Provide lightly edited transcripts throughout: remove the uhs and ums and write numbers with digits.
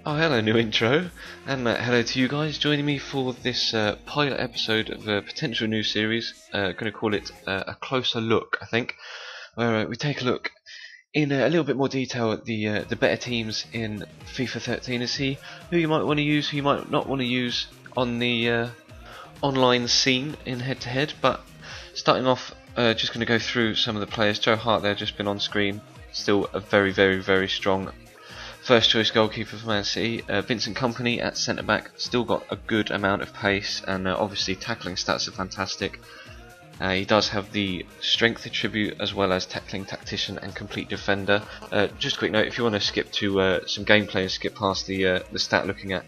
Oh, hello, new intro, and hello to you guys joining me for this pilot episode of a potential new series. Going to call it a closer look, I think, where we take a look in a little bit more detail at the better teams in FIFA 13 and see who you might want to use, who you might not want to use on the online scene in head-to-head. But starting off, just going to go through some of the players. Joe Hart there, just been on screen, still a very strong first choice goalkeeper for Man City. Vincent Kompany at centre back, still got a good amount of pace, and obviously tackling stats are fantastic. He does have the strength attribute as well as tackling tactician and complete defender. Just a quick note, if you want to skip to some gameplay and skip past the stat looking at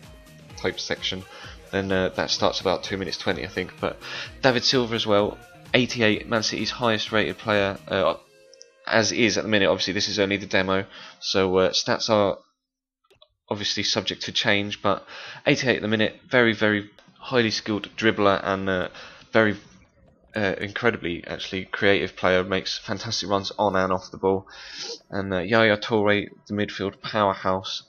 type section, then that starts about 2 minutes 20 I think. But David Silva as well, 88, Man City's highest rated player, as is at the minute. Obviously this is only the demo, so stats are obviously subject to change, but 88 at the minute, very highly skilled dribbler and very incredibly actually creative player, makes fantastic runs on and off the ball. And Yaya Toure, the midfield powerhouse,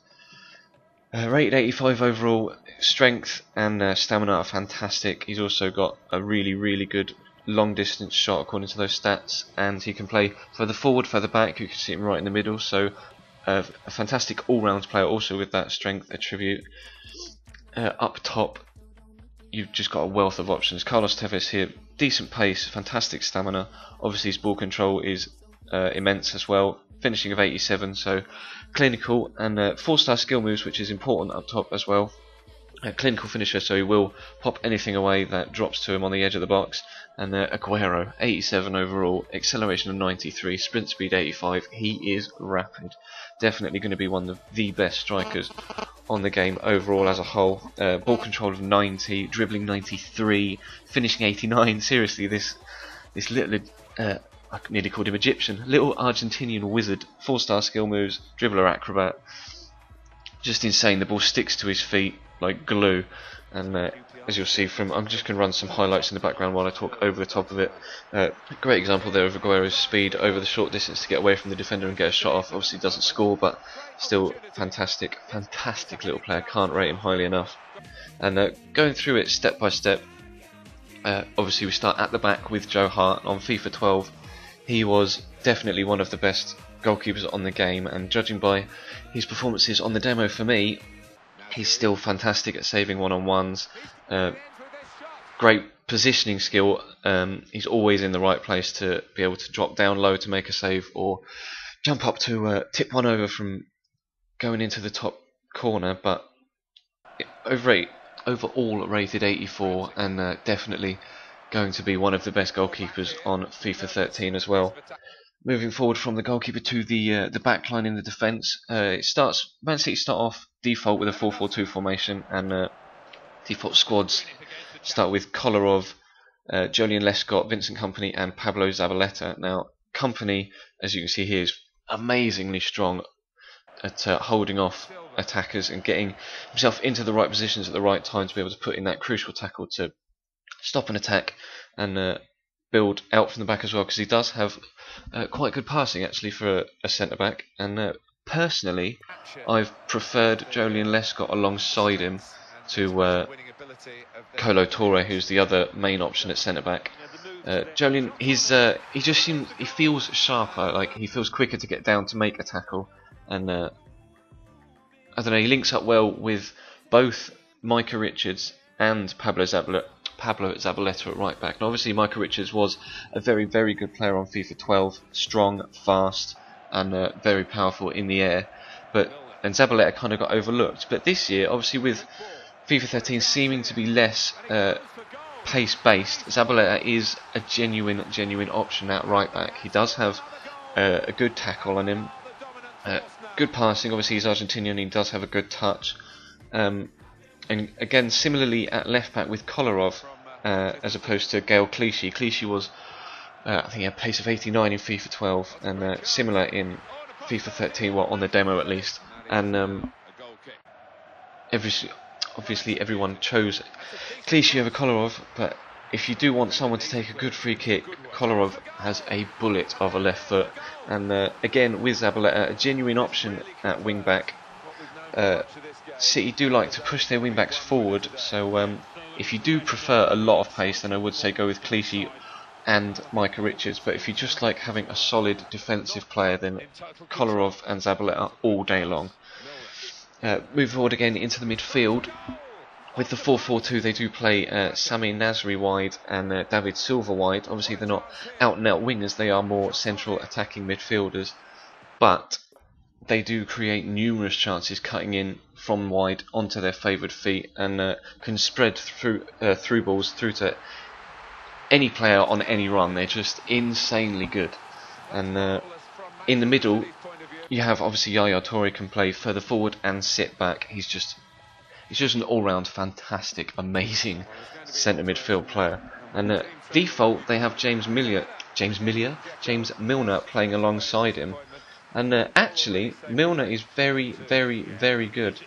rated 85 overall, strength and stamina are fantastic. He's also got a really good long distance shot according to those stats, and he can play further forward, further back. You can see him right in the middle, so a fantastic all-round player also with that strength attribute. Up top, you've just got a wealth of options. Carlos Tevez here, decent pace, fantastic stamina. Obviously his ball control is immense as well. Finishing of 87, so clinical, and 4-star skill moves, which is important up top as well. A clinical finisher, so he will pop anything away that drops to him on the edge of the box. And Aguero, 87 overall, acceleration of 93, sprint speed 85. He is rapid. Definitely going to be one of the best strikers on the game overall as a whole. Ball control of 90, dribbling 93, finishing 89. Seriously, this little, I nearly called him Egyptian, little Argentinian wizard. 4-star skill moves, dribbler, acrobat. Just insane. The ball sticks to his feet like glue, and as you'll see from, I'm just going to run some highlights in the background while I talk over the top of it. Great example there of Aguero's speed over the short distance to get away from the defender and get a shot off. Obviously doesn't score, but still fantastic little player, can't rate him highly enough. And going through it step by step, obviously we start at the back with Joe Hart. On FIFA 12 he was definitely one of the best goalkeepers on the game, and judging by his performances on the demo for me, he's still fantastic at saving one-on-ones. Great positioning skill. He's always in the right place to be able to drop down low to make a save, or jump up to tip one over from going into the top corner. But overall rated 84, and definitely going to be one of the best goalkeepers on FIFA 13 as well. Moving forward from the goalkeeper to the back line in the defence, Man City start off default with a 4-4-2 formation, and default squads start with Kolarov, Jolien Lescott, Vincent Kompany and Pablo Zabaleta. Now Kompany, as you can see here, is amazingly strong at holding off attackers and getting himself into the right positions at the right time to be able to put in that crucial tackle to stop an attack and build out from the back as well, because he does have quite good passing actually for a centre-back. And personally, I've preferred Jolien Lescott alongside him to Kolo Toure, who's the other main option at centre-back. Jolien, he feels sharper, like he feels quicker to get down to make a tackle, and I don't know, he links up well with both Micah Richards and Pablo Zabaleta at right back. And obviously Micah Richards was a very good player on FIFA 12, strong, fast and very powerful in the air, and Zabaleta kind of got overlooked. But this year, obviously with FIFA 13 seeming to be less pace based, Zabaleta is a genuine option at right back. He does have a good tackle on him, good passing. Obviously he's Argentinian, he does have a good touch. And again, similarly at left back with Kolarov, as opposed to Gael Clichy. Clichy was, I think he had pace of 89 in FIFA 12, and similar in FIFA 13, well, on the demo at least. And obviously everyone chose Clichy over Kolarov, but if you do want someone to take a good free kick, Kolarov has a bullet of a left foot. And again, with Zabaleta, a genuine option at wing back. City do like to push their wing-backs forward, so if you do prefer a lot of pace, then I would say go with Clichy and Micah Richards. But if you just like having a solid defensive player, then Kolarov and Zabaleta all day long. Move forward again into the midfield. With the 4-4-2, they do play Sami Nasri wide and David Silva wide. Obviously, they're not out-and-out wingers, they are more central attacking midfielders. But they do create numerous chances cutting in from wide onto their favoured feet and can spread through balls through to any player on any run. They're just insanely good. And in the middle, you have obviously Yaya Toure can play further forward and sit back. He's just an all-round fantastic, amazing centre midfield player. And default, they have James Milner playing alongside him. And actually, Milner is very, very, very good.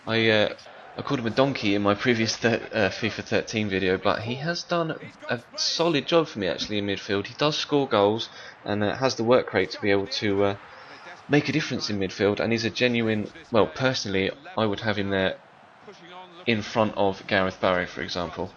I called him a donkey in my previous FIFA 13 video, but he has done a solid job for me actually in midfield. He does score goals and has the work rate to be able to make a difference in midfield, and he's a genuine, well, personally, I would have him there in front of Gareth Barry, for example.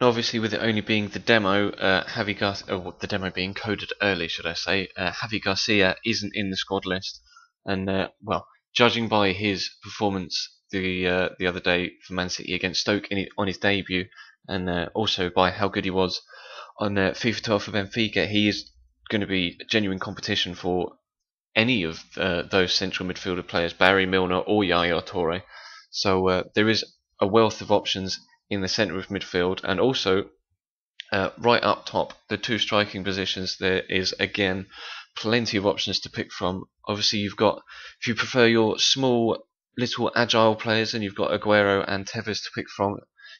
Now, obviously, with it only being the demo, the demo being coded early, should I say, Javi Garcia isn't in the squad list, and well, judging by his performance the other day for Man City against Stoke on his debut, and also by how good he was on FIFA 12 for Benfica, he is going to be genuine competition for any of those central midfielder players, Barry, Milner, or Yaya Toure. So there is a wealth of options in the centre of midfield, and also right up top, the two striking positions, there is again plenty of options to pick from. Obviously, you've got, if you prefer your small, little agile players, then you've got Aguero and Tevez to pick from.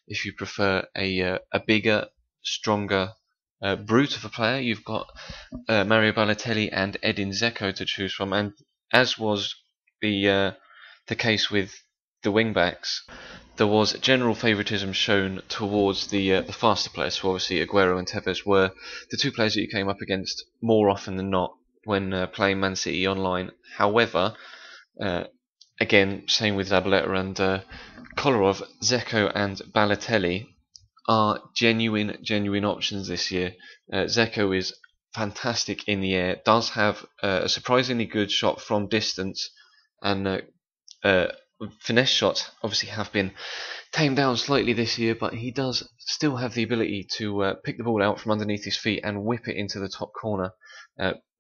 If you prefer a bigger, stronger, brute of a player, you've got Mario Balotelli and Edin Dzeko to choose from. And as was the case with the wing backs, there was general favouritism shown towards the faster players. So obviously Aguero and Tevez were the two players that you came up against more often than not when playing Man City online. However, again, same with Zabaleta and Kolarov, Dzeko and Balotelli are genuine options this year. Dzeko is fantastic in the air, does have a surprisingly good shot from distance, and finesse shots obviously have been tamed down slightly this year, but he does still have the ability to pick the ball out from underneath his feet and whip it into the top corner.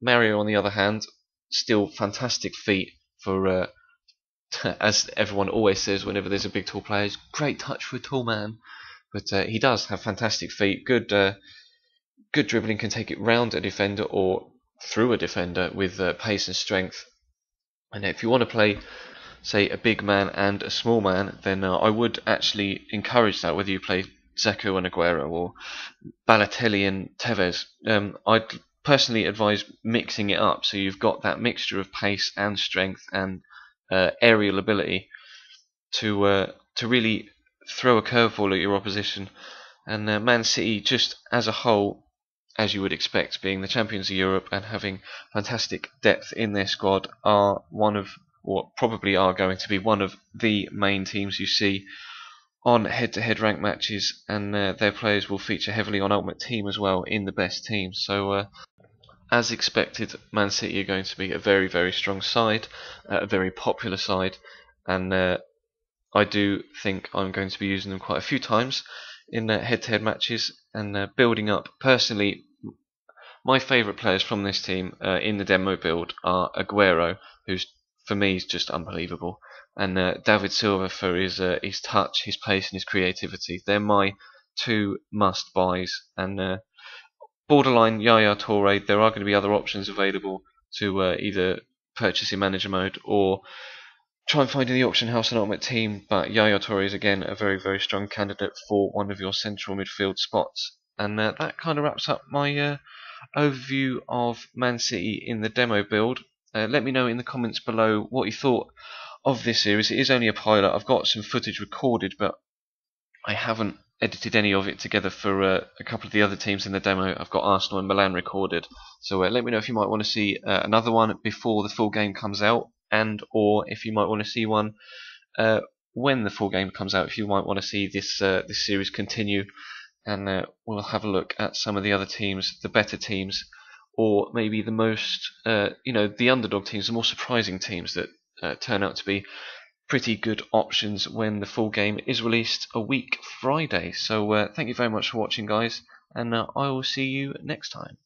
Mario, on the other hand, still fantastic feet for, as everyone always says whenever there's a big tall player, great touch for a tall man. But he does have fantastic feet, good dribbling, can take it round a defender or through a defender with pace and strength. And if you want to play, say, a big man and a small man, then I would actually encourage that, whether you play Dzeko and Aguero or Balotelli and Tevez. I'd personally advise mixing it up, so you've got that mixture of pace and strength and aerial ability to really throw a curveball at your opposition. And Man City, just as a whole, as you would expect, being the champions of Europe and having fantastic depth in their squad, are one of, or probably are going to be one of the main teams you see on head-to-head ranked matches, and their players will feature heavily on Ultimate Team as well in the best teams. So as expected, Man City are going to be a very, very strong side, a very popular side, and I do think I'm going to be using them quite a few times in head-to-head matches, and building up. Personally, my favourite players from this team in the demo build are Aguero, who's for me is just unbelievable, and David Silva for his touch, his pace and his creativity. They're my two must-buys. And borderline Yaya Toure, there are going to be other options available to either purchase in manager mode or try and find in the auction house an Ultimate Team, but Yaya Toure is again a very, very strong candidate for one of your central midfield spots. And that kind of wraps up my overview of Man City in the demo build. Let me know in the comments below what you thought of this series. It is only a pilot. I've got some footage recorded, but I haven't edited any of it together for a couple of the other teams in the demo. I've got Arsenal and Milan recorded. So let me know if you might want to see another one before the full game comes out. and or if you might want to see one when the full game comes out, if you might want to see this series continue, and we'll have a look at some of the other teams, the better teams, or maybe the most, the underdog teams, the more surprising teams that turn out to be pretty good options when the full game is released a week Friday. So thank you very much for watching, guys, and I will see you next time.